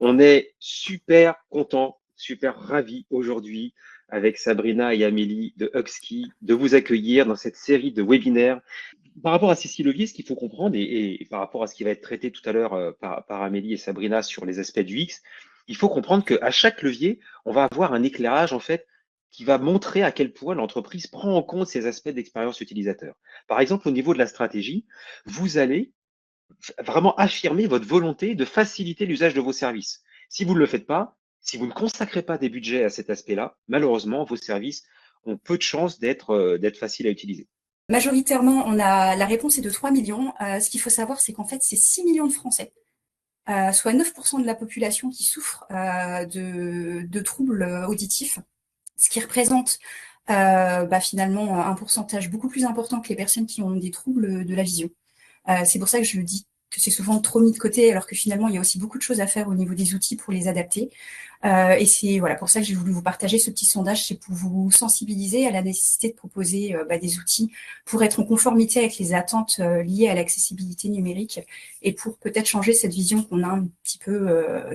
On est super content, super ravi aujourd'hui avec Sabrina et Amélie de Hugski de vous accueillir dans cette série de webinaires. Par rapport à ces 6 leviers, ce qu'il faut comprendre et par rapport à ce qui va être traité tout à l'heure par Amélie et Sabrina sur les aspects du X, il faut comprendre qu'à chaque levier, on va avoir un éclairage en fait qui va montrer à quel point l'entreprise prend en compte ces aspects d'expérience utilisateur. Par exemple, au niveau de la stratégie, vous allez vraiment affirmer votre volonté de faciliter l'usage de vos services. Si vous ne le faites pas, si vous ne consacrez pas des budgets à cet aspect-là, malheureusement, vos services ont peu de chances d'être faciles à utiliser. Majoritairement, la réponse est de 3 millions. Ce qu'il faut savoir, c'est qu'en fait, c'est 6 millions de Français, soit 9% de la population qui souffrent de troubles auditifs, ce qui représente finalement un pourcentage beaucoup plus important que les personnes qui ont des troubles de la vision. C'est pour ça que je dis que c'est souvent trop mis de côté, alors que finalement, il y a aussi beaucoup de choses à faire au niveau des outils pour les adapter. Et c'est voilà, pour ça que j'ai voulu vous partager ce petit sondage, c'est pour vous sensibiliser à la nécessité de proposer des outils pour être en conformité avec les attentes liées à l'accessibilité numérique et pour peut-être changer cette vision qu'on a un petit peu,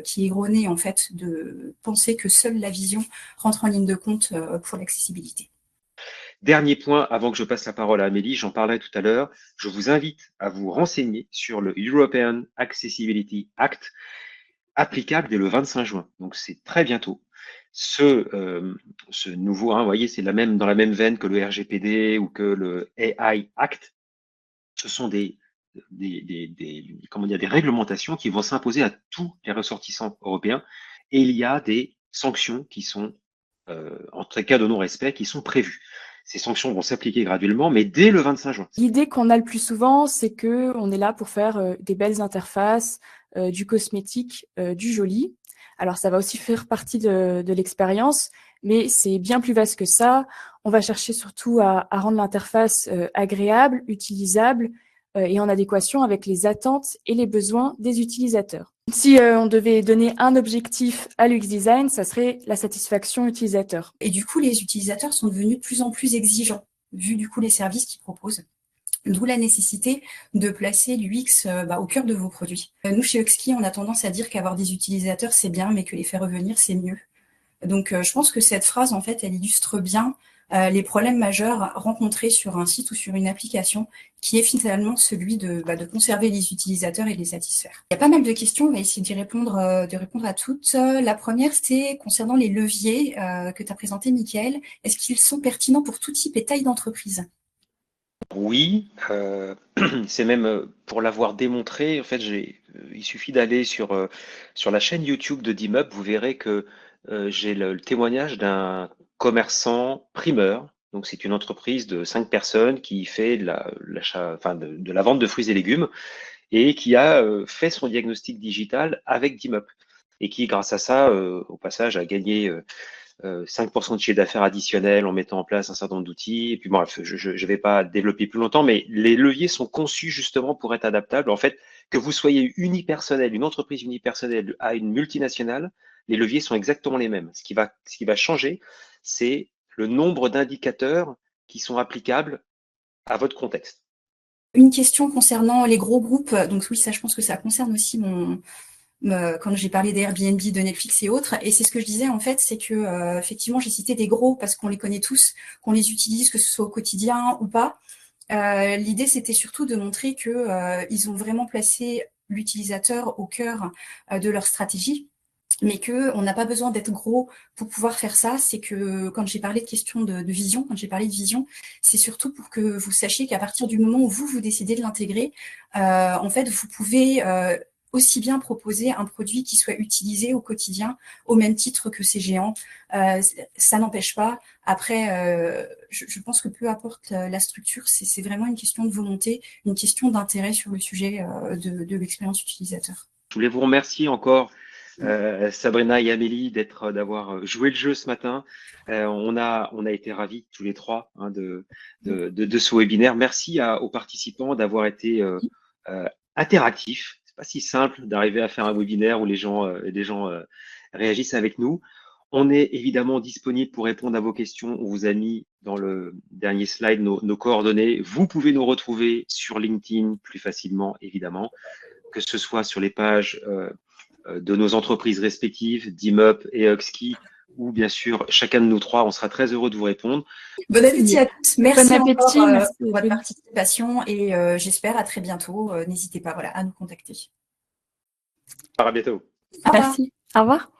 qui est erronée en fait, de penser que seule la vision rentre en ligne de compte pour l'accessibilité. Dernier point, avant que je passe la parole à Amélie, j'en parlais tout à l'heure, je vous invite à vous renseigner sur le European Accessibility Act, applicable dès le 25 juin. Donc c'est très bientôt. Ce nouveau, hein, vous voyez, c'est dans la même veine que le RGPD ou que le AI Act. Ce sont comment dire, des réglementations qui vont s'imposer à tous les ressortissants européens et il y a des sanctions qui sont, en tout cas de non-respect, qui sont prévues. Ces sanctions vont s'appliquer graduellement, mais dès le 25 juin. L'idée qu'on a le plus souvent, c'est que on est là pour faire des belles interfaces, du cosmétique, du joli. Alors ça va aussi faire partie de l'expérience, mais c'est bien plus vaste que ça. On va chercher surtout à rendre l'interface agréable, utilisable et en adéquation avec les attentes et les besoins des utilisateurs. Si on devait donner un objectif à l'UX Design, ça serait la satisfaction utilisateur. Et du coup, les utilisateurs sont devenus de plus en plus exigeants, vu du coup les services qu'ils proposent. D'où la nécessité de placer l'UX au cœur de vos produits. Nous, chez Huxkey, on a tendance à dire qu'avoir des utilisateurs, c'est bien, mais que les faire revenir, c'est mieux. Donc, je pense que cette phrase, en fait, elle illustre bien les problèmes majeurs rencontrés sur un site ou sur une application, qui est finalement celui de conserver les utilisateurs et de les satisfaire. Il y a pas mal de questions, on va essayer de répondre à toutes. La première, c'était concernant les leviers que tu as présentés, Mickaël. Est-ce qu'ils sont pertinents pour tout type et taille d'entreprise? Oui, c'est même pour l'avoir démontré, en fait, il suffit d'aller sur la chaîne YouTube de Dimup, vous verrez que j'ai le témoignage d'un commerçant primeur. Donc, c'est une entreprise de 5 personnes qui fait l'achat, enfin, de la vente de fruits et légumes et qui a fait son diagnostic digital avec Dimup et qui, grâce à ça, au passage, a gagné 5% de chiffre d'affaires additionnel en mettant en place un certain nombre d'outils. Et puis bref, je ne vais pas développer plus longtemps, mais les leviers sont conçus justement pour être adaptables. En fait, que vous soyez unipersonnel, une entreprise unipersonnelle à une multinationale, les leviers sont exactement les mêmes. Ce qui va changer, c'est le nombre d'indicateurs qui sont applicables à votre contexte. Une question concernant les gros groupes. Donc oui, ça, je pense que ça concerne aussi quand j'ai parlé d'Airbnb, de Netflix et autres. Et c'est ce que je disais en fait, c'est que effectivement, j'ai cité des gros parce qu'on les connaît tous, qu'on les utilise, que ce soit au quotidien ou pas. L'idée, c'était surtout de montrer que ils ont vraiment placé l'utilisateur au cœur de leur stratégie, mais que on n'a pas besoin d'être gros pour pouvoir faire ça. C'est que quand j'ai parlé de question de vision, quand j'ai parlé de vision, c'est surtout pour que vous sachiez qu'à partir du moment où vous décidez de l'intégrer, en fait, vous pouvez aussi bien proposer un produit qui soit utilisé au quotidien au même titre que ces géants. Ça n'empêche pas. Après, je pense que peu importe la structure, c'est vraiment une question de volonté, une question d'intérêt sur le sujet de l'expérience utilisateur. Je voulais vous remercier encore, Sabrina et Amélie, d'avoir joué le jeu ce matin. On a été ravis tous les trois hein, de ce webinaire. Merci aux participants d'avoir été euh, interactifs. C'est pas si simple d'arriver à faire un webinaire où les gens réagissent avec nous. On est évidemment disponible pour répondre à vos questions. On vous a mis dans le dernier slide nos coordonnées. Vous pouvez nous retrouver sur LinkedIn plus facilement, évidemment, que ce soit sur les pages de nos entreprises respectives, DIMUP et Huxkey, ou bien sûr chacun de nous trois, on sera très heureux de vous répondre. Bon appétit à tous. Merci Bon encore appétit, merci. pour votre participation et j'espère à très bientôt. N'hésitez pas à nous contacter. À bientôt. Merci. Au revoir.